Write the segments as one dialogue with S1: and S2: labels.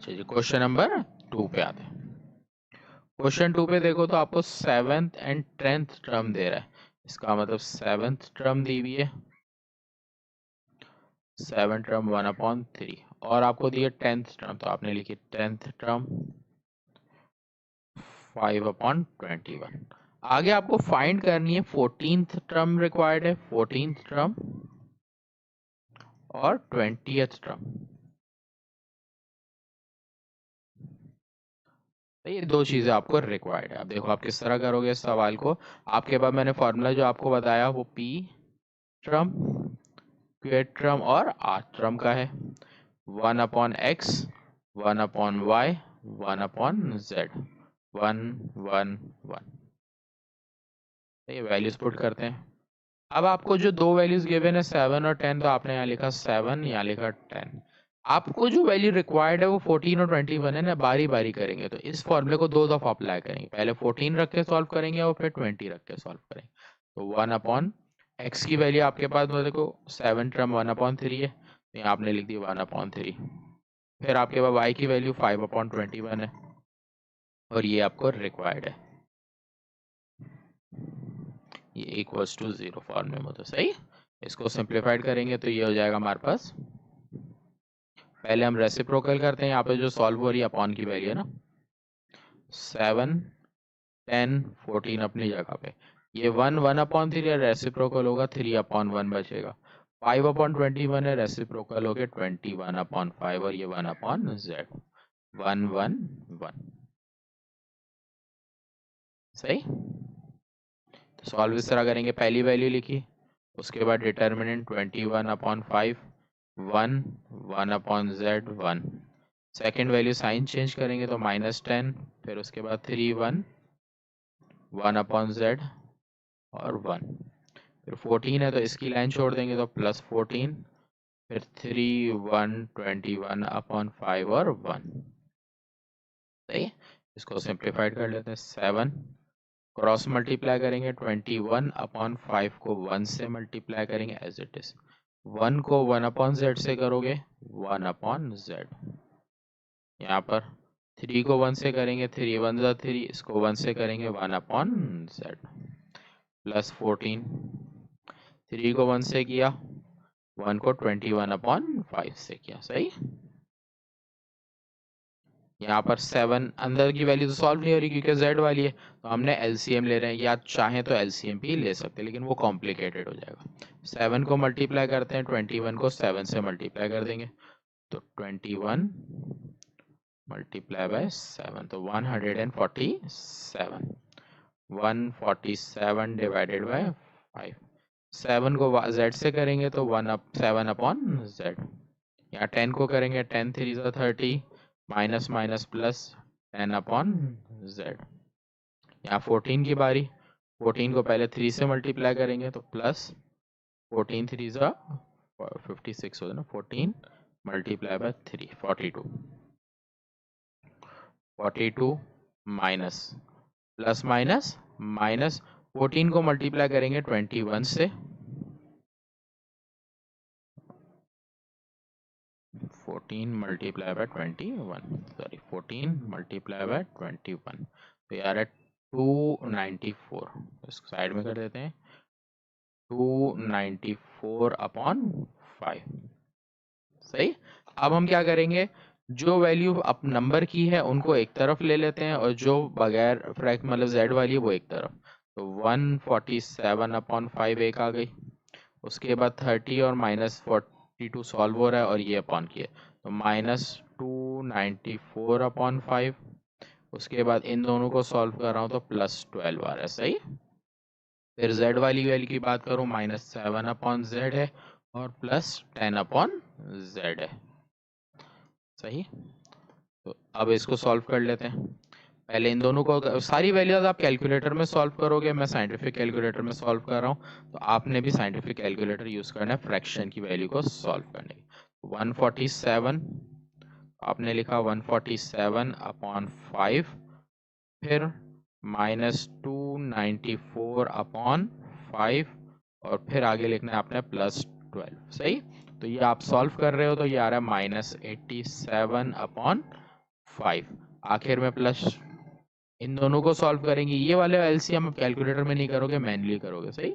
S1: अच्छा जी, question number 2 पे आते हैं। क्वेश्चन 2 पे देखो तो आपको 7th एंड 10th टर्म दे रहा है। इसका मतलब 7th टर्म दी हुई है, 7 टर्म 1/3, और आपको दी है 10th टर्म, तो आपने लिखी 10th टर्म 5/21। आगे आपको फाइंड करनी है 14th टर्म, रिक्वायर्ड है 14th टर्म और 20th टर्म। ये दो चीजें आपको रिक्वायर्ड है। अब देखो आप किस तरह करोगे इस सवाल को। आपके पास मैंने फॉर्मूला जो आपको बताया वो p टर्म, q टर्म और r टर्म का है। 1/x, 1/y, 1/z, 1 1 1। ये वैल्यूज पुट करते हैं। अब आपको जो दो वैल्यूज गिवन है 7 और 10, तो आपने यहाँ लिखा 7, यहाँ लिखा 10। आपको जो वैल्यू रिक्वायर्ड है वो 14 और 21 है ना, बारी बारी करेंगे। तो इस फॉर्मूले को दो दफा अप्लाई करेंगे, पहले 14 रख के सॉल्व करेंगे और फिर 20 रख के सॉल्व करेंगे। तो 1/x की वैल्यू आपके पास देखो 7 टर्म 1/3 है, तो यहाँ आपने लिख दी 1/3। फिर आपके पास y की वैल्यू 5/21 है और ये आपको रिक्वायर्ड है। ये इक्वल्स टू 0 फॉर्मूले में, तो सही। इसको सिंप्लीफाइड करेंगे तो ये हो जाएगा हमारे पास, पहले हम रेसिप्रोकल करते हैं। यहाँ पे जो सॉल्व हो रही है अपॉन की वैल्यू है ना, 7 10 14 अपनी जगह पे, ये 1 1/3 रेसिप्रोकल होगा 3/1 बचेगा। 5/21 है, रेसिप्रोकल हो गया 21/5 और ये 1/z 1 1 1। सही। तो सॉल्व इस तरह करेंगे, पहली वैल्यू लिखी, उसके बाद determinant 21/5 1 1/z 1। Second value sign change करेंगे तो -10, फिर उसके बाद 3 1 1/z और 1। फिर 14 है तो इसकी लाइन छोड़ देंगे तो +14, फिर 3 1 21/5 और 1। सही। इसको सिंप्लीफाइड कर लेते हैं। 7 क्रॉस मल्टीप्लाई करेंगे, 21/5 को 1 से मल्टीप्लाई करेंगे एज इट इज। 1 को 1/z से करोगे 1/z। यहाँ पर 3 को 1 से करेंगे 3 1 3, इसको 1 से करेंगे 1/z प्लस 14। 3 को 1 से किया, 1 को 21/5 से किया। सही। यहाँ पर 7 अंदर की वैल्यू तो सॉल्व नहीं हो रही क्योंकि z वाली है, तो हमने LCM ले रहे हैं, या चाहें तो LCM भी ले सकते हैं लेकिन वो कॉम्प्लिकेटेड हो जाएगा। 7 को मल्टीप्लाई करते हैं, 21 को 7 से मल्टीप्लाई कर देंगे, तो 21 मल्टीप्लाई बाय 7, तो 147। 147 डिवाइडेड बाय 5। 7 को z से करेंगे तो 7/z। यहाँ 10 को करेंगे 10 3 30, माइनस माइनस प्लस 10/z। यहाँ 14 की बारी, 14 को पहले 3 से मल्टीप्लाई करेंगे तो प्लस 14 3 56 होता है ना, 14 multiply by 3 42 minus plus minus minus 14 को मल्टीप्लाई करेंगे 21 से, 14 multiply by 21, sorry 14 multiply by 21, तो यार है 294। इसको साइड में कर देते हैं, 294/5। सही। अब हम क्या करेंगे, जो वैल्यू अप नंबर की है उनको एक तरफ ले लेते हैं और जो बगैर फ्रैक्ट मतलब z वाली है वो एक तरफ। तो 147/5 एक आ गई, उसके बाद 30 और -42 सॉल्व हो रहा है और ये अपॉन की है, तो -294/5। उसके बाद इन दोनों को सॉल्व कर रहा हूँ तो +12 आ रहा है। सही। फिर z वाली वैल्यू की बात करूँ, -7/z है और +10/z है। सही। तो अब इसको सॉल्व कर लेते हैं। पहले इन दोनों को, सारी वैल्यूज आप कैलकुलेटर में सॉल्व करोगे, मैं साइंटिफिक कैलकुलेटर में सॉल्व कर रहा हूँ, तो आपने भी साइंटिफिक कैलकुलेटर यूज करना है फ्रैक्शन की वैल्यू को सॉल्व करने के। 147 आपने लिखा 147/5, फिर -294/5 और फिर आगे लिखना है आपने +12। सही। तो ये आप सॉल्व कर रहे हो तो ये आ रहा है -87/5। 5। आखिर में प्लस, इन दोनों को सॉल्व करेंगे। ये वाले एलसीएम आप कैलकुलेटर में नहीं करोगे, मैन्युअली करोगे। सही,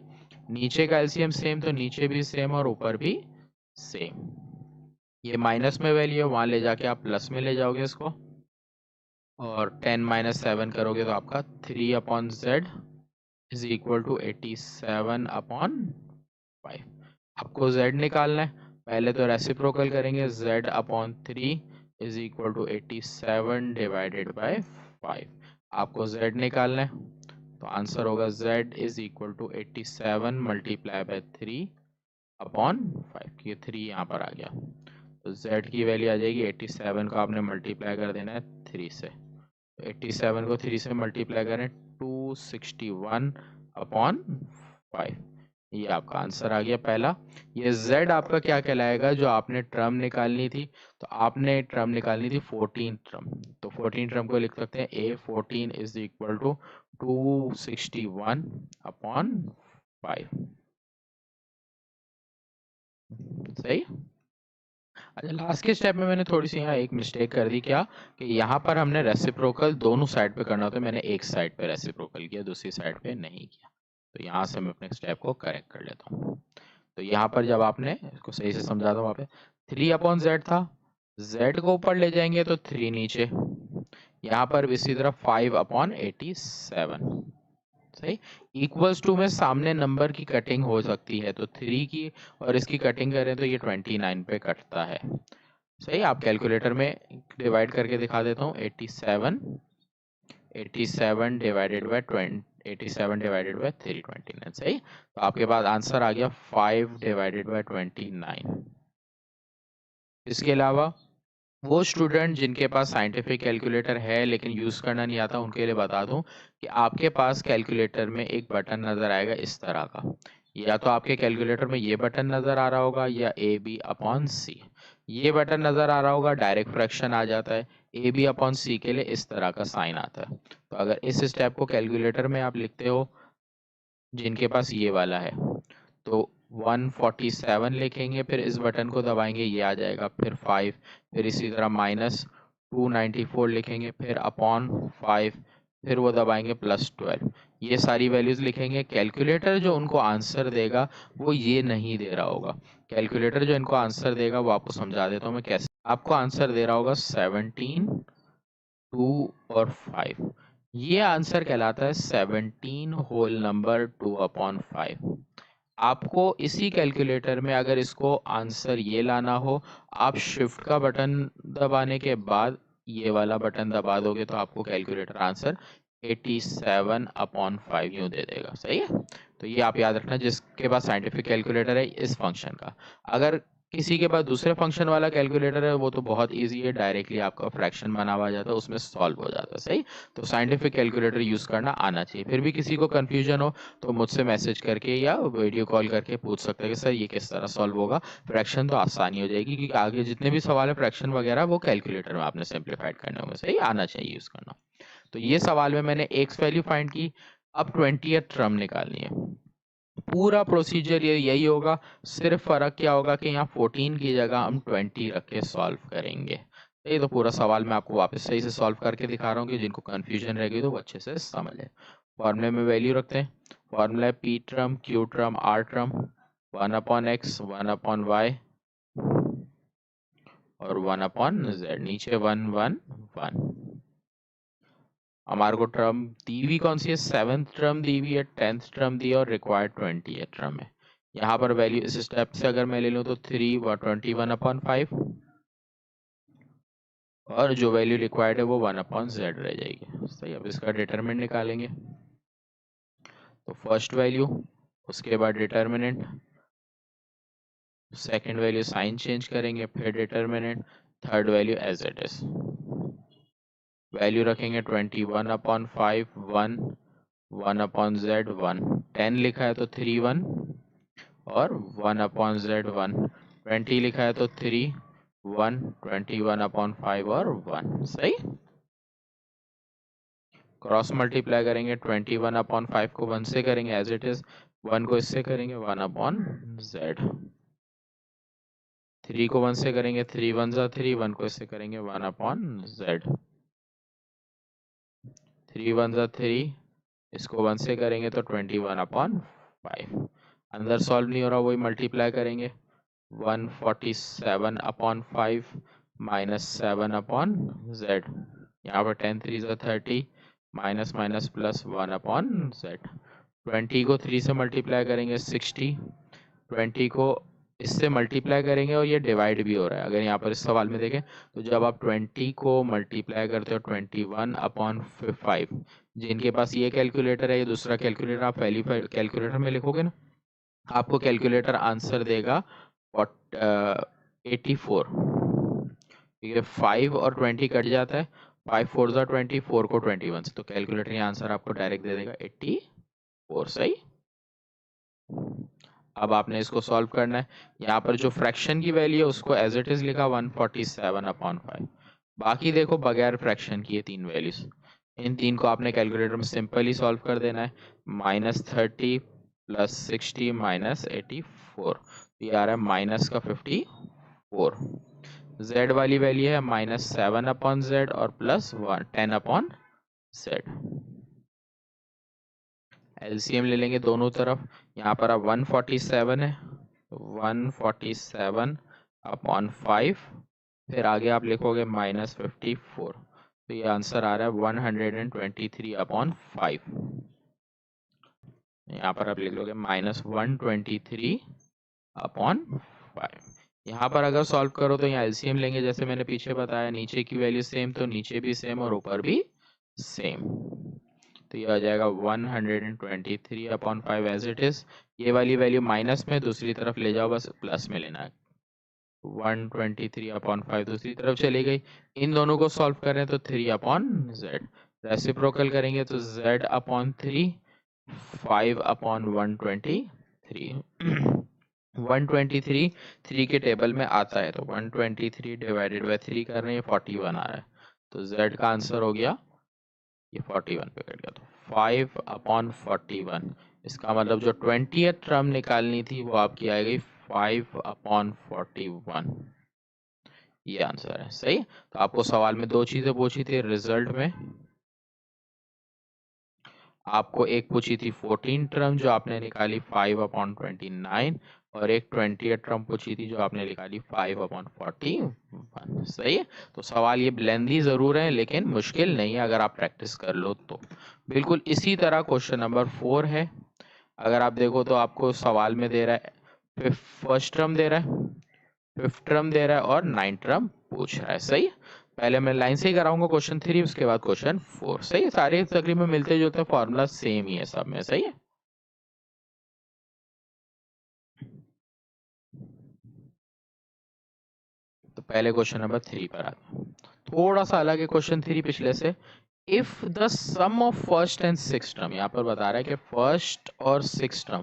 S1: नीचे का एलसीएम सेम तो नीचे भी सेम और ऊपर भी सेम। ये माइनस में वैल्यू है, वहां ले जाके आप प्लस में ले जाओगे इसको, और 10 माइनस 7 करोगे तो आपका 3/z इज इक्वल टू 87/5। आपको z निकालना है, पहले तो रेसिप्रोकल करेंगे। z/3 is equal to 87 divided by 5। आपको z निकालना है, तो आंसर होगा z is equal to 87 multiply by 3/5। ये 3 यहाँ पर आ गया, तो z की वैल्यू आ जाएगी 87 को आपने मल्टीप्लाई कर देना है 3 से। 87 को 3 से मल्टीप्लाई करें 261/5। ये आपका आंसर आ गया पहला। ये z आपका क्या कहलाएगा, जो आपने टर्म निकालनी थी, तो आपने टर्म निकालनी थी 14 टर्म, तो 14 टर्म को लिख सकते हैं a14 इज इक्वल टू 261/5। सही। अच्छा, लास्ट के स्टेप में मैंने थोड़ी सी यहाँ एक मिस्टेक कर दी। क्या कि यहाँ पर हमने रेसिप्रोकल दोनों साइड पे करना होता है, मैंने एक साइड पे रेसिप्रोकल किया, दूसरी साइड पे नहीं किया। तो यहाँ से मैं अपने स्टेप को करेक्ट कर लेता हूँ। तो यहाँ पर जब आपने इसको सही से समझा दो, वहाँ पे 3/z था, z को ऊपर ले जाएंगे तो 3 नीचे, यहाँ पर भी इसी तरह 5/87। सही। इक्वल्स टू में सामने नंबर की कटिंग हो सकती है, तो 3 की और इसकी कटिंग करें तो ये 29 पे कटता है। सही, आप कैलकुलेटर में डिवाइड करके दिखा देता हूँ। 87 डिवाइडेड बाय 87 डिवाइडेड बाय 329। सही, तो आपके पास आंसर आ गया 5 डिवाइडेड बाय 29। इसके अलावा वो स्टूडेंट जिनके पास साइंटिफिक कैलकुलेटर है लेकिन यूज़ करना नहीं आता, उनके लिए बता दूं कि आपके पास कैलकुलेटर में एक बटन नज़र आएगा इस तरह का। या तो आपके कैलकुलेटर में ये बटन नज़र आ रहा होगा, या AB/C। ये बटन नज़र आ रहा होगा, डायरेक्ट फ्रैक्शन आ जाता है। AB/C के लिए इस तरह का साइन आता है। तो अगर इस स्टेप को कैलकुलेटर में आप लिखते हो, जिनके पास ये वाला है, तो 147 लिखेंगे, फिर इस बटन को दबाएंगे, ये आ जाएगा, फिर 5, फिर इसी तरह -294 लिखेंगे, फिर अपॉन 5, फिर वो दबाएंगे +12। ये सारी वैल्यूज लिखेंगे। कैलकुलेटर जो उनको आंसर देगा वो ये नहीं दे रहा होगा। कैलकुलेटर जो इनको आंसर देगा वो आपको समझा देता हूँ मैं कैसे। आपको आंसर दे रहा होगा 17, 2 और 5। ये आंसर कहलाता है 17 होल नंबर 2/5। आपको इसी कैलकुलेटर में अगर इसको आंसर ये लाना हो, आप शिफ्ट का बटन दबाने के बाद ये वाला बटन दबा दोगे तो आपको कैलकुलेटर आंसर 87/5 यूं दे देगा। सही है, तो ये आप याद रखना जिसके पास साइंटिफिक कैलकुलेटर है इस फंक्शन का। अगर किसी के पास दूसरे फंक्शन वाला कैलकुलेटर है वो तो बहुत इजी है, डायरेक्टली आपका फ्रैक्शन बना हुआ जाता है, उसमें सॉल्व हो जाता है। सही, तो साइंटिफिक कैलकुलेटर यूज करना आना चाहिए। फिर भी किसी को कंफ्यूजन हो तो मुझसे मैसेज करके या वीडियो कॉल करके पूछ सकते हैं कि सर ये किस तरह सॉल्व होगा। फ्रैक्शन तो आसानी हो जाएगी, क्योंकि आगे जितने भी सवाल है फ्रैक्शन वगैरह वो कैलकुलेटर में आपने सिंप्लीफाइड करने होंगे। सही, आना चाहिए यूज करना। तो ये सवाल में मैंने एक्स वैल्यू फाइंड की, अब 20th टर्म निकालनी है। पूरा प्रोसीजर ये यही होगा, सिर्फ फर्क क्या होगा कि यहाँ 14 की जगह हम 20 रख के सॉल्व करेंगे। ये तो पूरा सवाल मैं आपको वापस सही से सॉल्व करके दिखा रहा हूँ कि जिनको कंफ्यूजन रहेगी तो वो अच्छे से समझ ले। फॉर्मूले में वैल्यू रखते हैं। फॉर्मूला है P term, Q term, R term, 1/x, 1/y और 1/z। नीचे 1 1 1। हमारे को टर्म दी हुई कौन सी है, 7th टर्म दी हुई है, 10th टर्म दी है और रिक्वायर्ड 20th टर्म है। यहाँ पर वैल्यू इस स्टेप से अगर मैं ले लूँ तो 3 व 21/5 और जो वैल्यू रिक्वायर्ड है वो 1/z रह जाएगी। सही, अब इसका डिटरमिनेंट निकालेंगे। तो फर्स्ट वैल्यू, उसके बाद determinant, second value sign change करेंगे, फिर determinant, third value as it is. Value रखेंगे 21/5 1, 1/z 1, 10 लिखा है तो 3 1 और 1/z 1, 20 लिखा है तो 3 1, 21/5 और 1। सही, क्रॉस मल्टीप्लाई करेंगे, 21/5 को 1 से करेंगे एज इट इज, 1 को इससे करेंगे 1/z, 3 को 1 से करेंगे 3 1 जा 3, 1 को इससे करेंगे 1/z। 3 1 ज़ा 3, इसको 1 से करेंगे तो 21/5। अंदर सॉल्व नहीं हो रहा, वही मल्टीप्लाई करेंगे। 147/5 माइनस 7/z, यहाँ पर 10 3 ज़ा 30, माइनस माइनस प्लस 1/z। 20 को 3 से मल्टीप्लाई करेंगे 60, 20 को इससे मल्टीप्लाई करेंगे और ये डिवाइड भी हो रहा है। अगर यहाँ पर इस सवाल में देखें तो जब आप 20 को मल्टीप्लाई करते हो 21/5, जिनके पास ये कैलकुलेटर है, ये दूसरा कैलकुलेटर, आप पहली कैलकुलेटर में लिखोगे ना, आपको कैलकुलेटर आंसर देगा 84। ठीक है, 5 और 20 कट जाता है, 5 4 ज़ा 20, 4 को 21 से, तो कैलकुलेटर ये आंसर आपको डायरेक्ट दे देगा 84। सही। अब आपने इसको सॉल्व करना है। यहाँ पर जो फ्रैक्शन की वैल्यू है उसको एज इट इज लिखा 147/5। बाकी देखो बगैर फ्रैक्शन की ये तीन वैल्यूज, इन तीन को आपने कैलकुलेटर में सिंपली सॉल्व कर देना है। -30 + 60 - 84, ये आ रहा है माइनस का 54। z वाली वैल्यू है -7/z और +1 10/z। एलसीएम ले लेंगे दोनों तरफ, यहाँ पर अब 147 है, 147/5, फिर आगे आप लिखोगे -54, तो ये आंसर आ रहा है 123/5। यहाँ पर आप लिख लोगे -123/5। यहाँ पर अगर सॉल्व करो तो यहाँ एलसीएम लेंगे, जैसे मैंने पीछे बताया, नीचे की वैल्यू सेम तो नीचे भी सेम और ऊपर भी सेम, तो ये आ जाएगा 123/5 एज इट इज। ये वाली वैल्यू माइनस में दूसरी तरफ ले जाओ, बस प्लस में लेना है। 123/5 दूसरी तरफ चली गई। इन दोनों को सॉल्व करें तो 3/z, रेसिप्रोकल करेंगे तो z/3, 5/123। 123 3 के टेबल में आता है, तो 123 डिवाइडेड बाय 3 कर रहे हैं, 41 आ रहा है, तो z का आंसर हो गया ये 41 पे कट गया, तो 5/41। इसका मतलब जो 20th टर्म निकालनी थी वो आपकी आ गई 5/41। ये आंसर है। सही। तो आपको सवाल में दो चीजें पूछी थी रिजल्ट में, आपको एक पूछी थी 14 टर्म जो आपने निकाली 5/29, और एक 20th टर्म पूछी थी जो आपने निकाली 5/41। सही है। तो सवाल ये लेंथी जरूर है लेकिन मुश्किल नहीं है अगर आप प्रैक्टिस कर लो तो। बिल्कुल इसी तरह क्वेश्चन नंबर 4 है। अगर आप देखो तो आपको सवाल में दे रहा है फर्स्ट टर्म दे रहा है, फिफ्थ टर्म दे रहा है और 9th टर्म पूछ रहा है। सही। पहले मैं लाइन से ही कराऊंगा क्वेश्चन 3, उसके बाद क्वेश्चन 4। सही है। सारे तकरीबन मिलते जुलते फॉर्मूला सेम ही है सब में। सही है। तो पहले क्वेश्चन नंबर 3 पर आते हैं। थोड़ा सा अलग है क्वेश्चन 3 पिछले से। If the sum of first and six term, यहाँ पर बता रहा है कि फर्स्ट और six term,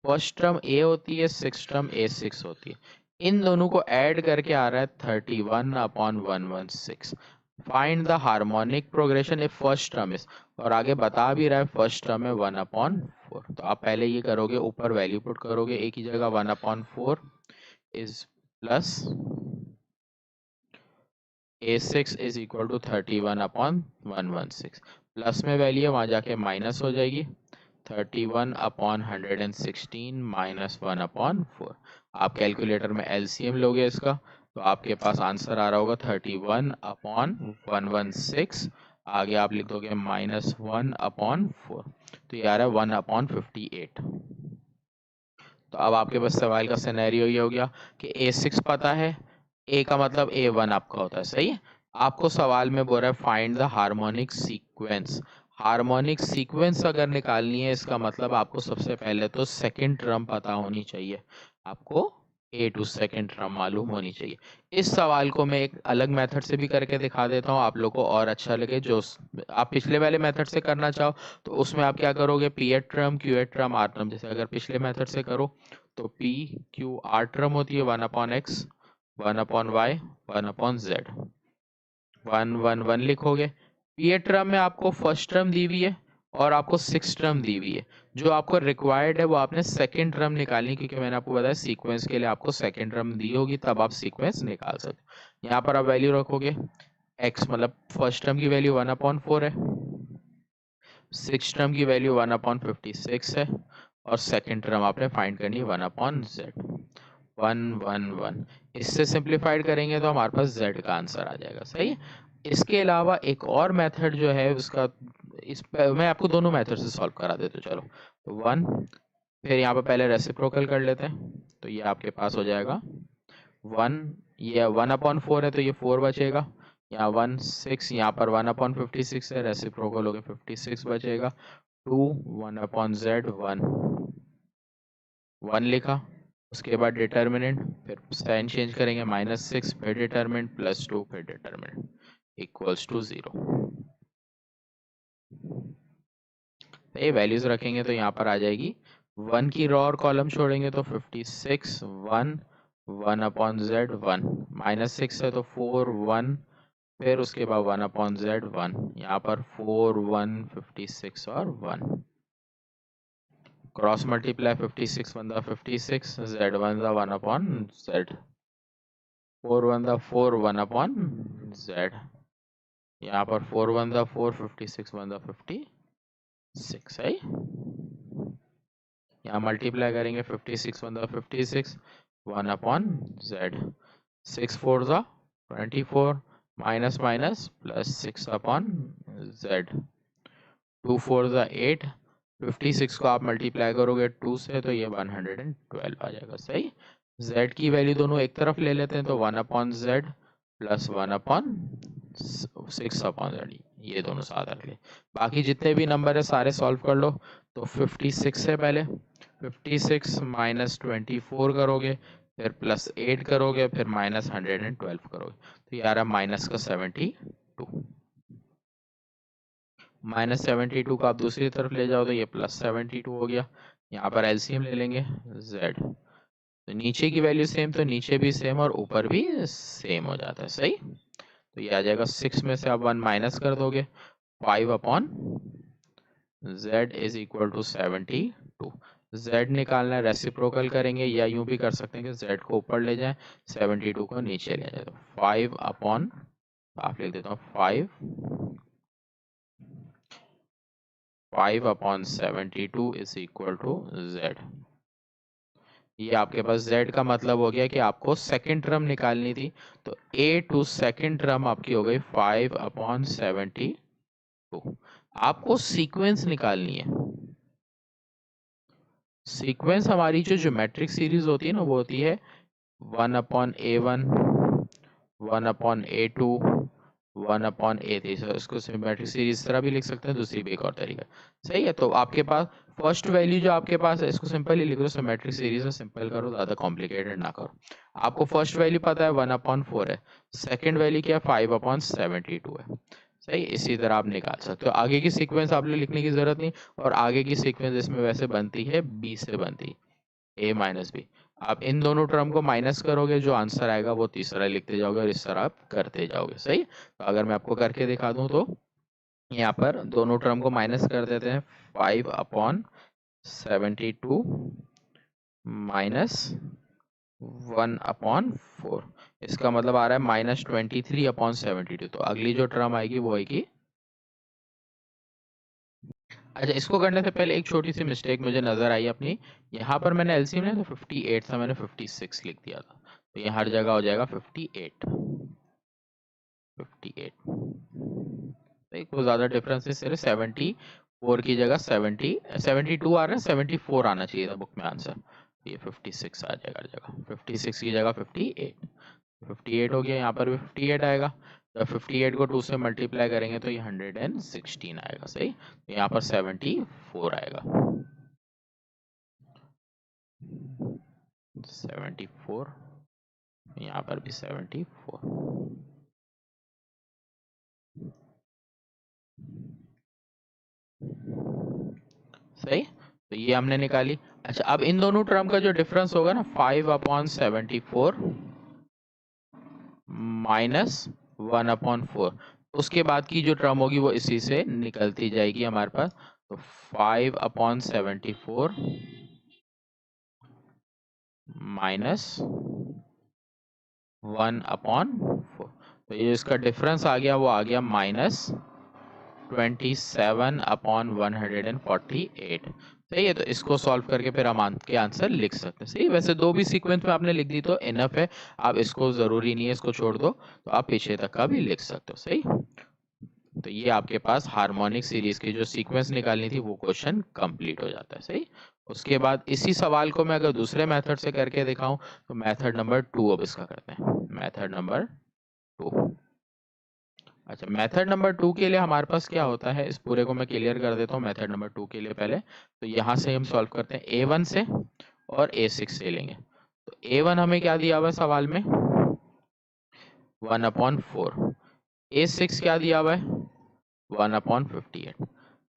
S1: first term A होती है, सिक्स टर्म A6 होती है, इन दोनों को ऐड करके आ रहा है 31/116। Find the harmonic progression if first term is, और आगे बता भी रहा है फर्स्ट टर्म है 1/4। तो आप पहले ये करोगे, ऊपर वैल्यू पुट करोगे, एक ही जगह 1/4 is plus A6 is equal to 31/116, plus में वैल्यू वहां जाके माइनस हो जाएगी, 31/116 माइनस 1/4। आप कैलकुलेटर में एलसीएम लोगे इसका तो आपके पास आंसर आ रहा होगा 31/116, आगे आप लिख दोगे -1/4, तो ये आ रहा है 1/58। तो अब आपके पास सवाल का सिनेरियो ये हो गया कि A6 पता है, A का मतलब A1 आपका होता है। सही है। आपको सवाल में बोल रहा है find the harmonic sequence. Harmonic sequence अगर निकालनी है इसका मतलब आपको सबसे पहले तो सेकंड टर्म पता होनी चाहिए, आपको A टू सेकंड टर्म मालूम होनी चाहिए। इस सवाल को मैं एक अलग मेथड से भी करके दिखा देता हूँ आप लोग को और अच्छा लगे। जो आप पिछले वाले मेथड से करना चाहो तो उसमें आप क्या करोगे, P8 term, Q8 term, R term, जैसे अगर पिछले मेथड से करो तो P Q R टर्म होती है 1/x, 1/y, 1/z, 1 1 1 लिखोगे। P8 टर्म में आपको फर्स्ट टर्म दी हुई है और आपको सिक्स टर्म दी हुई है। जो आपको रिक्वायर्ड है वो आपने सेकंड टर्म निकालनी, क्योंकि मैंने आपको बताया सीक्वेंस के लिए आपको सेकंड टर्म दी होगी तब आप सीक्वेंस निकाल सकते। यहाँ पर आप वैल्यू रखोगे x, मतलब फर्स्ट टर्म की वैल्यू 1/4 है, सिक्स टर्म की वैल्यू 1/56 है और सेकेंड टर्म आपने फाइंड करनी है 1/z। 1 1 1 इससे सिंप्लीफाइड करेंगे तो हमारे पास z का आंसर आ जाएगा। सही है। इसके अलावा एक और मेथड जो है उसका, मैं आपको दोनों मेथड से सॉल्व करा देता हूँ। चलो तो 1, फिर यहाँ पर पहले रेसिप्रोकल कर लेते हैं, तो ये आपके पास हो जाएगा 1, ये 1/4 है तो ये 4 बचेगा, यहाँ 1 6, यहाँ पर 1/56 है, रेसिप्रोकल हो गया 56 बचेगा। 2 1/z 1 लिखा, उसके बाद डिटर्मिनेंट, फिर साइन चेंज करेंगे -6, फिर डिटर्मिनेंट +2, फिर डिटर्मिनेंट इक्वल्स टू 0। ये वैल्यूज रखेंगे तो यहाँ पर आ जाएगी 1 की रो और कॉलम छोड़ेंगे तो 56 1 1/z 1, -6 है तो 4 1, फिर उसके बाद 1/z 1, यहाँ पर 4 1 56 और 1, cross multiply 56 1 56, z 1 1/z, 4 1 4 1/z, यहाँ पर 4 1 4 56 1 56 है। यहाँ मल्टीप्लाई करेंगे 56 1 56, 1/z, 6 4 24, minus minus plus 6/z, 2 4 8, 56 को आप मल्टीप्लाई करोगे 2 से तो ये 112 आ जाएगा। सही। z की वैल्यू दोनों एक तरफ ले लेते हैं तो 1/z प्लस 1/6/z, ये दोनों साथ रख ले। बाकी जितने भी नंबर है सारे सॉल्व कर लो। तो 56 है, पहले 56 -24 करोगे, फिर +8 करोगे, फिर -112 करोगे, तो ये आ रहा है -72। -72 को आप दूसरी तरफ ले जाओ तो ये +72 हो गया। यहाँ पर एलसीएम ले लेंगे z, तो नीचे की वैल्यू सेम तो नीचे भी सेम और ऊपर भी सेम हो जाता है। सही। तो ये आ जाएगा 6 में से आप 1 माइनस कर दोगे, 5/z is equal to 72। z निकालना है, रेसिप्रोकल करेंगे या यूं भी कर सकते हैं कि z को ऊपर ले जाएं, 72 को नीचे ले जाए, तो 5 अपॉन, आप लिख देता हूँ 5/72 इज इक्वल टू z। ये आपके पास z का मतलब हो गया कि आपको सेकंड टर्म निकालनी थी, तो a टू सेकंड टर्म आपकी हो गई 5/72। आपको सीक्वेंस निकालनी है। सीक्वेंस हमारी जो ज्योमेट्रिक सीरीज होती है ना, वो होती है 1/a1, 1/a2, 1/a3। इसको सिमेट्रिक सीरीज तरह भी लिख सकते हैं, दूसरी भी एक और तरीका। सही है। तो आपके पास फर्स्ट वैल्यू जो आपके पास है, इसको सिंपल ही लिख दो, सिमेट्रिक सीरीज में सिंपल करो, ज्यादा कॉम्प्लिकेटेड ना करो। आपको फर्स्ट वैल्यू पता है 1/4 है, सेकंड वैल्यू क्या है 5/72 है। सही। इसी तरह आप निकाल सकते हो। आगे की सीक्वेंस आप लोग लिखने की जरूरत नहीं, और आगे की सीक्वेंस इसमें वैसे बनती है b से बनती है, a माइनस बी। आप इन दोनों टर्म को माइनस करोगे, जो आंसर आएगा वो तीसरा लिखते जाओगे और इस तरह आप करते जाओगे। सही। तो अगर मैं आपको करके दिखा दूं तो यहाँ पर दोनों टर्म को माइनस कर देते हैं, 5/72 माइनस 1/4, इसका मतलब आ रहा है -23/72। तो अगली जो टर्म आएगी वो आएगी। अच्छा, इसको करने से पहले एक छोटी सी मिस्टेक मुझे नजर आई अपनी। यहाँ पर मैंने एलसीएम लिया तो 58 था, मैंने 56 लिख दिया था, तो ये हर जगह हो जाएगा 58। 58 कोई ज्यादा डिफरेंस नहीं, सिर्फ 74 की जगह 72 आ रहा है, 74 आना चाहिए था बुक में आंसर, ये 56 आ जाएगा हर जगह, 56 की जगह 58। 58 हो गया, यहाँ पर भी 58 आएगा। जब 58 को 2 से मल्टीप्लाई करेंगे तो ये 116 आएगा। सही। तो यहाँ पर 74 आएगा, 74, यहाँ पर भी 74। सही। तो ये हमने निकाली। अच्छा, अब इन दोनों टर्म का जो डिफरेंस होगा ना, 5/74 माइनस 1/4, उसके बाद की जो टर्म होगी वो इसी से निकलती जाएगी हमारे पास। तो 5/74 माइनस 1/4, तो ये इसका डिफरेंस आ गया, वो आ गया -1/4। 27/148। सही है, तो इसको सॉल्व करके फिर हम के आंसर लिख सकते हैं। सही, वैसे दो भी सीक्वेंस में आपने लिख दी तो इनफ है, आप इसको जरूरी नहीं है, इसको छोड़ दो, तो आप पीछे तक का भी लिख सकते हो। सही, तो ये आपके पास हार्मोनिक सीरीज की जो सीक्वेंस निकालनी थी वो क्वेश्चन कंप्लीट हो जाता है। सही, उसके बाद इसी सवाल को मैं अगर दूसरे मेथड से करके दिखाऊं तो मेथड नंबर 2 अब इसका करते हैं, मेथड नंबर 2। अच्छा, मेथड नंबर 2 के लिए हमारे पास क्या होता है, इस पूरे को मैं क्लियर कर देता हूँ। मेथड नंबर 2 के लिए पहले तो यहाँ से हम सॉल्व करते हैं A1 से और A6 से लेंगे। तो A1 हमें क्या दिया हुआ है सवाल में, 1/4। A6 क्या दिया हुआ है, 1/58।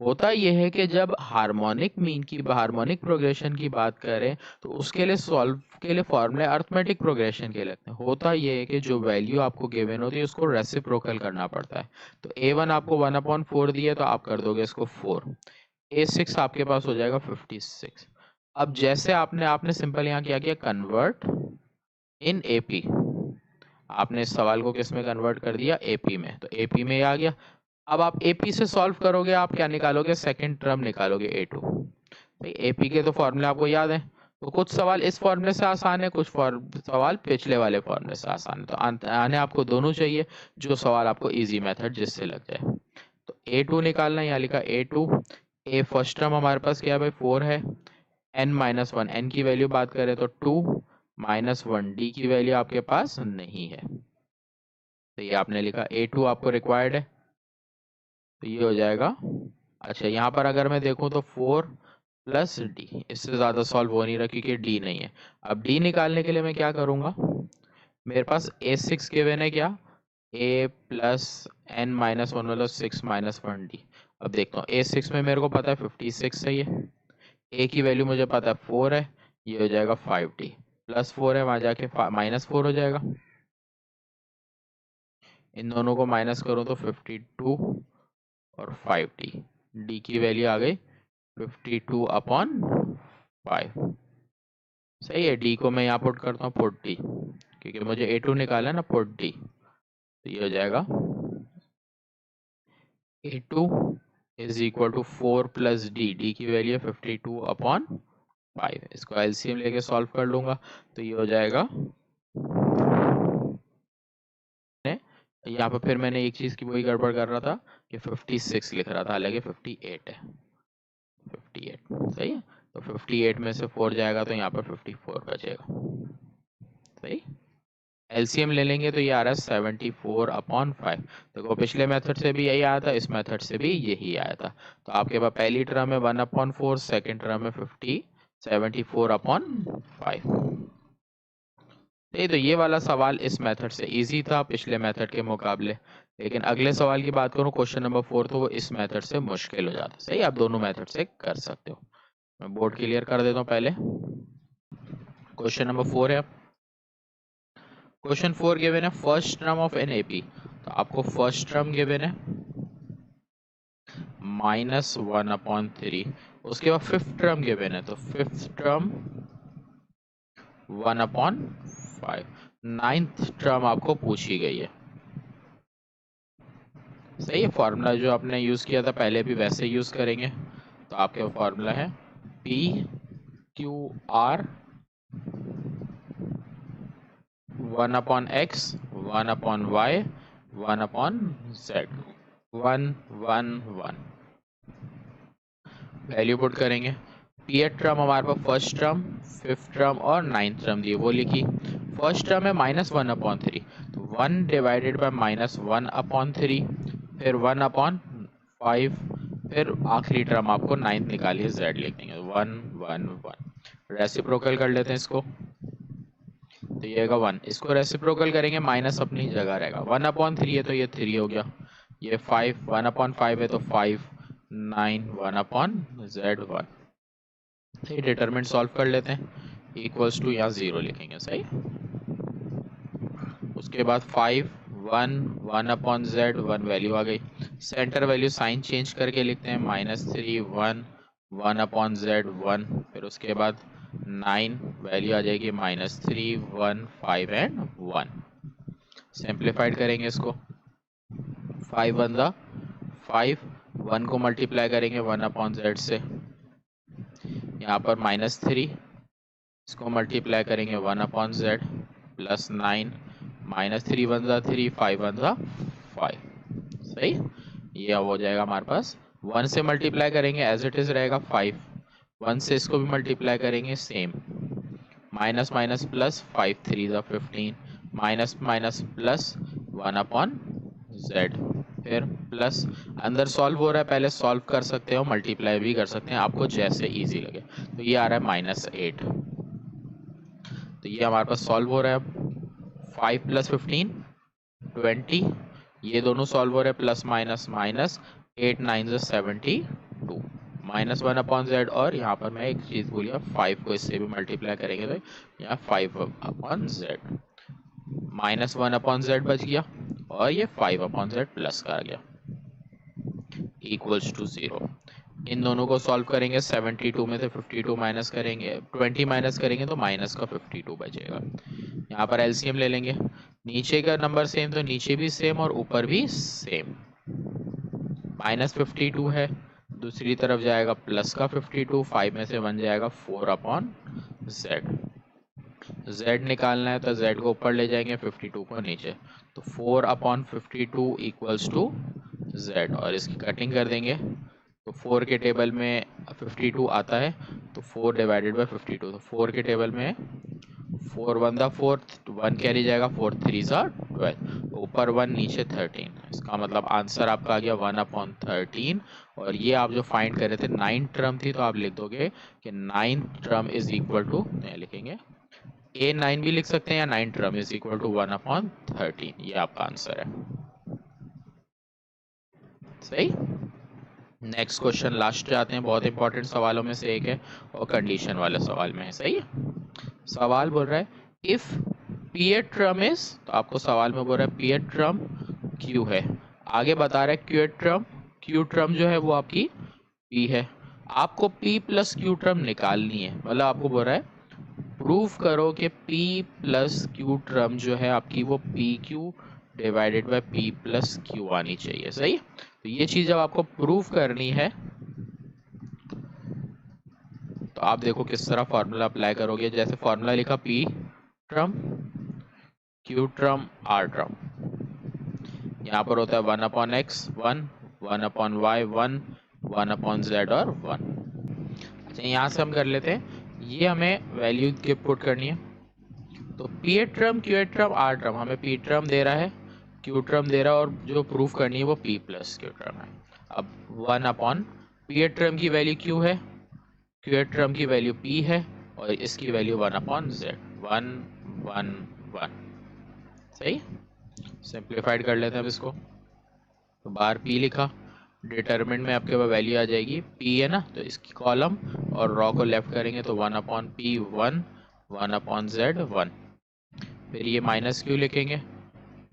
S1: होता यह है कि जब हार्मोनिक मीन की, हार्मोनिक प्रोग्रेशन की बात करें तो उसके लिए सॉल्व के लिए फॉर्मूले अरिथमेटिक प्रोग्रेशन के लगते हैं। होता यह है कि जो वैल्यू आपको गिवन होती है उसको रेसिप्रोकल करना पड़ता है। तो A1 आपको 1/4 दिया तो आप कर दोगे इसको 4, A6 आपके पास हो जाएगा 56। अब जैसे आपने आपने सिंपल यहाँ क्या किया, कन्वर्ट इन AP, आपने इस सवाल को किस में कन्वर्ट कर दिया, AP में, तो AP में आ गया। अब आप AP से सॉल्व करोगे, आप क्या निकालोगे, सेकंड टर्म निकालोगे A2। भाई AP के तो फॉर्मूले आपको याद है, तो कुछ सवाल इस फॉर्मूले से आसान है, कुछ सवाल पिछले वाले फॉर्मूले से आसान है, तो आने आपको दोनों चाहिए, जो सवाल आपको इजी मेथड जिससे लग जाए। तो A2 निकालना, यहाँ लिखा A2। A फर्स्ट टर्म हमारे पास क्या है भाई, 4 है, n-1, n की वैल्यू बात करें तो 2 -1, d की वैल्यू आपके पास नहीं है, तो ये आपने लिखा A2 आपको रिक्वायर्ड है, तो ये हो जाएगा। अच्छा, यहाँ पर अगर मैं देखूँ तो 4 + d, इससे ज़्यादा सॉल्व हो नहीं रहा क्योंकि d नहीं है। अब d निकालने के लिए मैं क्या करूँगा, मेरे पास A6 गिवन है, क्या, a + n-1 मतलब 6 - 1d। अब देखता हूँ A6 में मेरे को पता है 56 सही है, a की वैल्यू मुझे पता है 4 है, ये हो जाएगा 5d, +4 है वहाँ जाके -4 हो जाएगा। इन दोनों को माइनस करूँ तो 52 और 5d, d की वैल्यू आ गई 52/5। सही है, d को मैं यहाँ पुट करता हूँ 40, क्योंकि मुझे A2 निकाला है ना, 40, तो ये हो जाएगा A2 = 4 + d, d की वैल्यू है 52/5। इसको LCM लेके सॉल्व कर लूंगा तो ये हो जाएगा। यहाँ पर फिर मैंने एक चीज की वही गड़बड़ कर रहा था कि 56 लिख रहा था, हालांकि 58 है, 58 सही है। तो 58 में से 4 जाएगा तो यहाँ पर 54 बचेगा। सही, एलसीएम ले लेंगे तो ये आ रहा है 74/5। देखो पिछले मेथड से भी यही आया था, इस मेथड से भी यही आया था। तो आपके पास पहली टर्म है 1/4, सेकेंड टर्म है 74/5। तो ये वाला सवाल इस मेथड से इजी था पिछले मेथड के मुकाबले, लेकिन अगले सवाल की बात करूं क्वेश्चन नंबर 4, तो वो इस मेथड से मुश्किल हो जाता है। सही, आप दोनों मेथड से कर सकते हो। मैं बोर्ड क्लियर कर देता हूं पहले। क्वेश्चन नंबर 4 है, क्वेश्चन 4 गिवन है first term of an AP, तो आपको फर्स्ट टर्म गिवन है -1/3, उसके बाद फिफ्थ टर्म गिवन है, तो फिफ्थ टर्म 1/5, नाइन्थ टर्म आपको पूछी गई है। सही है, फॉर्मूला जो आपने यूज किया था पहले भी वैसे यूज करेंगे। तो आपके फॉर्मूला है PQR 1/x 1/y 1/z 1 1 1। Value put करेंगे, पीएट टर्म हमारे पास फर्स्ट टर्म, फिफ्थ टर्म और नाइन्थ टर्म दी, वो लिखी। फर्स्ट टर्म है -1/3, तो 1 डिवाइडेड बाय -1/3, फिर 1/5, फिर आखिरी टर्म आपको नाइन्थ निकालिए, z लिख देंगे 1 1 1। रेसिप्रोकल कर लेते हैं इसको, तो ये आएगा 1, इसको रेसिप्रोकल करेंगे, माइनस अपनी जगह रहेगा, 1/3 है तो ये 3 हो गया, ये 5 1/5 है तो 5 9 1/z1। सही, डिटरमिनेंट सॉल्व कर लेते हैं, इक्वल्स टू यहाँ 0 लिखेंगे। सही, उसके बाद 5 1 1/z 1 वैल्यू आ गई, सेंटर वैल्यू साइन चेंज करके लिखते हैं, -3 1 1/z 1, फिर उसके बाद 9 वैल्यू आ जाएगी -3 1 5 एंड 1। सिंप्लीफाइड करेंगे इसको, 5 1 5 1 को मल्टीप्लाई करेंगे 1 अपॉन जेड से, यहाँ पर -3, इसको मल्टीप्लाई करेंगे 1 अपॉन जेड प्लस 9, -3 1 जा 3, 5 1 जा 5। सही, ये अब हो जाएगा हमारे पास। 1 से मल्टीप्लाई करेंगे एज इट इज रहेगा 5, 1 से इसको भी मल्टीप्लाई करेंगे सेम, माइनस माइनस प्लस 5 3 जा 15, minus minus plus 1 upon Z, फिर प्लस, अंदर सॉल्व हो रहा है, पहले सॉल्व कर सकते हो, मल्टीप्लाई भी कर सकते हैं, आपको जैसे इजी लगे। तो ये आ रहा है -8, तो ये हमारे पास सॉल्व हो रहा है। 5 + 15 20, ये दोनों सॉल्व हो रहे हैं, plus minus minus, 8 9 72, -1 upon Z, और यहाँ पर मैं एक चीज भूल गया, 5 को इससे भी मल्टीप्लाई करेंगे तो यहाँ 5 अपॉन जेड, -1 अपॉन जेड बच गया, और ये 5 अपॉन जेड प्लस का आ गया, इक्वल्स टू 0। इन दोनों को सॉल्व करेंगे, 72 में से 52 माइनस करेंगे, 20 माइनस करेंगे तो माइनस का 52 बचेगा। यहाँ पर एलसीएम ले लेंगे, नीचे का नंबर सेम तो नीचे भी सेम और ऊपर भी सेम, -52 है, दूसरी तरफ जाएगा प्लस का 52, 5 में से 1 जाएगा 4 अपॉन जेड, z निकालना है तो z को ऊपर ले जाएंगे, 52 को नीचे, तो 4 अपॉन 52 इक्वल्स टू z, और इसकी कटिंग कर देंगे तो 4 के टेबल में 52 आता है, तो 4 डिवाइडेड बाय 52, तो 4 के टेबल में 4 1 दा 4, 1 कैरी जाएगा, 4 3 सा 12, ऊपर 1 नीचे 13, इसका मतलब आंसर आपका आ गया 1 अपॉन 13। और ये आप जो फाइंड कर रहे थे 9 टर्म थी, तो आप लिख दोगे कि 9 टर्म इज इक्वल टू, लिखेंगे A9 भी लिख सकते हैं, या 9 term is equal to 1 upon 13, ये आपका आंसर है। सही, नेक्स्ट क्वेश्चन लास्ट जाते हैं, बहुत इंपॉर्टेंट सवालों में से एक है, और कंडीशन वाले सवाल में है। सही है, सवाल बोल रहा है इफ पी टर्म इज, तो आपको सवाल में बोल रहा है पी टर्म क्यू है, आगे बता रहा है क्यू टर्म जो है वो आपकी पी है, आपको पी प्लस क्यू टर्म निकालनी है, मतलब आपको बोल रहा है प्रूव करो कि P प्लस क्यू टर्म जो है आपकी वो PQ divided by P plus Q आनी चाहिए। सही, तो ये चीज जब आपको प्रूव करनी है तो आप देखो किस तरह फॉर्मूला अप्लाई करोगे। जैसे फॉर्मूला लिखा P term Q term R term, यहाँ पर होता है 1 upon x 1, 1 upon y 1, 1 upon z और 1। अच्छा, यहाँ से हम कर लेते हैं, ये हमें वैल्यू के पुट करनी है, तो P term Q term R term, हमें पी टर्म दे रहा है, क्यू टर्म दे रहा है, और जो प्रूफ करनी है वो पी प्लस क्यू टर्म है। अब 1 अपॉन पी टर्म की वैल्यू क्यू है, क्यू टर्म की वैल्यू पी है, और इसकी वैल्यू 1 अपॉन जेड, 1 1 1। सही, सिंप्लीफाइड कर लेते हैं अब इसको, तो बार पी लिखा, डिटरमिनेंट में आपके पास वैल्यू आ जाएगी पी है ना, तो इसकी कॉलम और रॉ को लेफ्ट करेंगे तो 1 अपॉन पी 1, 1 अपॉन जेड 1, फिर ये माइनस क्यू लिखेंगे,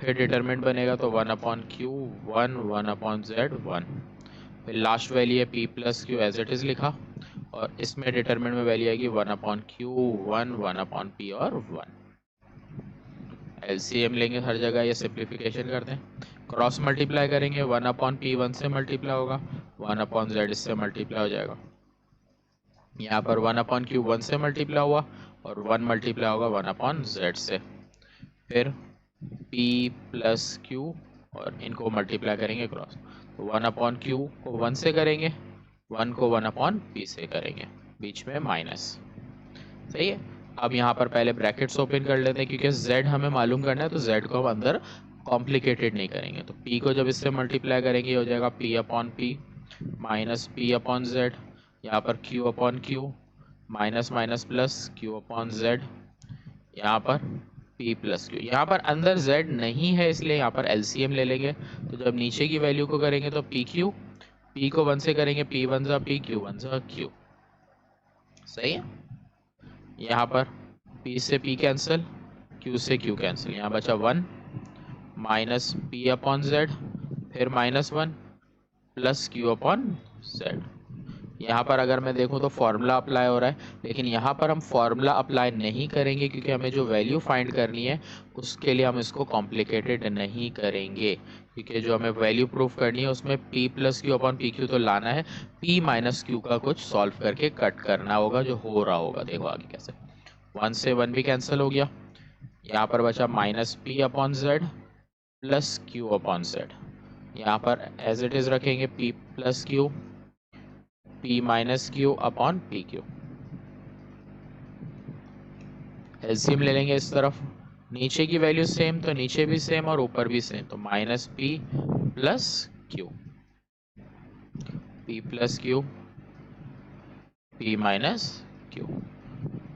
S1: फिर डिटरमिनेंट बनेगा तो 1 अपॉन क्यू 1, 1 अपॉन जेड 1, फिर लास्ट वैल्यू है P plus Q as it is लिखा, और इसमें डिटरमिनेंट में वैल्यू आएगी 1 अपॉन क्यू 1, 1 अपॉन पी और 1। एलसीएम लेंगे हर जगह, ये सिंप्लीफिकेशन करते हैं, क्रॉस मल्टीप्लाई करेंगे, 1 अपॉन पी 1 से मल्टीप्लाई होगा, 1 अपॉन जेड इससे मल्टीप्लाई हो जाएगा, यहाँ पर 1 अपॉन क्यू 1 से मल्टीप्लाई हुआ, और 1 मल्टीप्लाई होगा 1 अपॉन जेड से, फिर P प्लस Q, और इनको मल्टीप्लाई करेंगे क्रॉस, तो 1 अपॉन Q को 1 से करेंगे, 1 को 1 अपॉन P से करेंगे, बीच में माइनस। सही है, अब यहाँ पर पहले ब्रैकेट्स ओपन कर लेते हैं, क्योंकि Z हमें मालूम करना है, तो Z को हम अंदर कॉम्प्लिकेटेड नहीं करेंगे, तो P को जब इससे मल्टीप्लाई करेंगे हो जाएगा P upon P minus P upon Z, यहाँ पर Q upon Q minus minus plus Q upon Z, यहाँ पर P प्लस Q, यहाँ पर अंदर Z नहीं है इसलिए यहाँ पर LCM ले लेंगे, तो जब नीचे की वैल्यू को करेंगे तो PQ, P को 1 से करेंगे P1 सा P, Q1 सा Q। सही है, यहाँ पर P से P कैंसिल, Q से Q कैंसिल, यहाँ बचा 1 माइनस P अपॉन Z, फिर -1 प्लस Q अपॉन Z, यहाँ पर अगर मैं देखूँ तो फॉर्मूला अप्लाई हो रहा है, लेकिन यहाँ पर हम फॉर्मूला अप्लाई नहीं करेंगे क्योंकि हमें जो वैल्यू फाइंड करनी है उसके लिए हम इसको कॉम्प्लिकेटेड नहीं करेंगे, क्योंकि जो हमें वैल्यू प्रूफ करनी है उसमें p plus Q upon P Q तो लाना है, p माइनस क्यू का कुछ सॉल्व करके कट करना होगा जो हो रहा होगा। देखो आगे कैसे, 1 से 1 भी कैंसिल हो गया, यहाँ पर बचा minus P upon Z plus Q upon Z. यहाँ पर एज इट इज रखेंगे p plus Q, p minus Q upon P Q. LCM ले लेंगे इस तरफ, नीचे की वैल्यू सेम तो नीचे भी सेम और ऊपर भी सेम, तो minus p plus Q, p plus Q, p minus Q.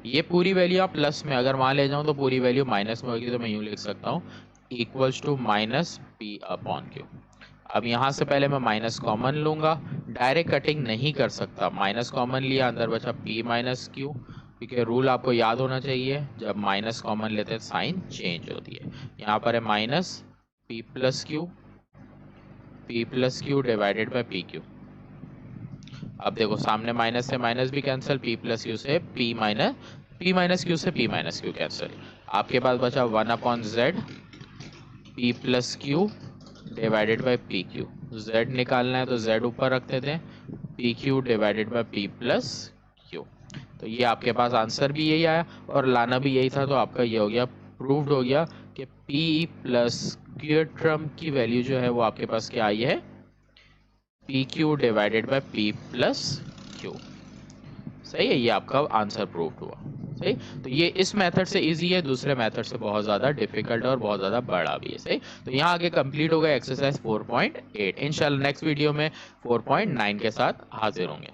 S1: ये पूरी वैल्यू आप प्लस में अगर मान ले जाऊं तो पूरी वैल्यू माइनस में होगी, तो मैं यूं लिख सकता हूं equals to minus p upon Q. अब यहाँ से पहले मैं माइनस कॉमन लूंगा, डायरेक्ट कटिंग नहीं कर सकता, माइनस कॉमन लिया, अंदर बचा p माइनस क्यू, क्योंकि रूल आपको याद होना चाहिए जब माइनस कॉमन लेते हैं साइन चेंज होती है। यहाँ पर है minus p plus Q divided by P Q. अब देखो सामने माइनस से माइनस भी कैंसिल, p प्लस क्यू से p माइनस क्यू से p माइनस क्यू कैंसिल। आपके पास बचा 1 upon Z p plus Q divided by P Q. z निकालना है तो z ऊपर रखते थे, P Q divided by P plus Q. तो ये आपके पास आंसर भी यही आया और लाना भी यही था, तो आपका ये हो गया, प्रूव्ड हो गया कि p प्लस क्यू टर्म की वैल्यू जो है वो आपके पास क्या आई है, P Q divided by P plus Q. सही है, ये आपका आंसर प्रूव्ड हुआ। सही, तो ये इस मेथड से इजी है, दूसरे मेथड से बहुत ज़्यादा डिफिकल्ट और बहुत ज़्यादा बड़ा भी है। सही, तो यहाँ आगे कंप्लीट हो गया एक्सरसाइज 4.8। इंशाल्लाह नेक्स्ट वीडियो में 4.9 के साथ हाजिर होंगे।